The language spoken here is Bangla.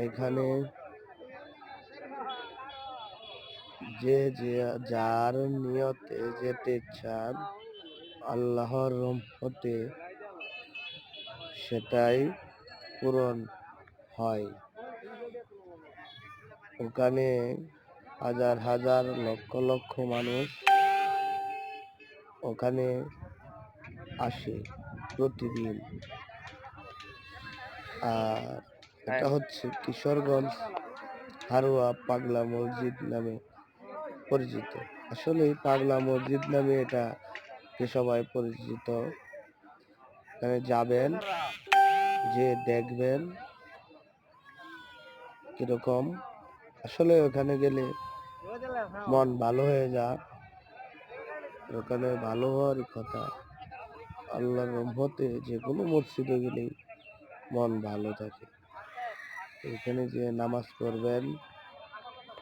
এখানে যে যার নিয়তে যেতে চান আল্লাহর রহমতে সেটাই পূরণ হয়। ওখানে হাজার হাজার লক্ষ লক্ষ মানুষ ওখানে আসে প্রতিদিন। আর এটা হচ্ছে কিশোরগঞ্জ হারোয়া পাগলা মসজিদ নামে পরিচিত। আসলে পাগলা মসজিদ নামে এটা সবাই পরিচিত। এখানে যাবেন, যে দেখবেন কিরকম। আসলে ওখানে গেলে মন ভালো হয়ে যায়। ওখানে ভালো হওয়ার কথা। আল্লাহর রহমতে যে কোনো মসজিদে গেলেই মন ভালো থাকে। এখানে যে নামাজ পড়বেন,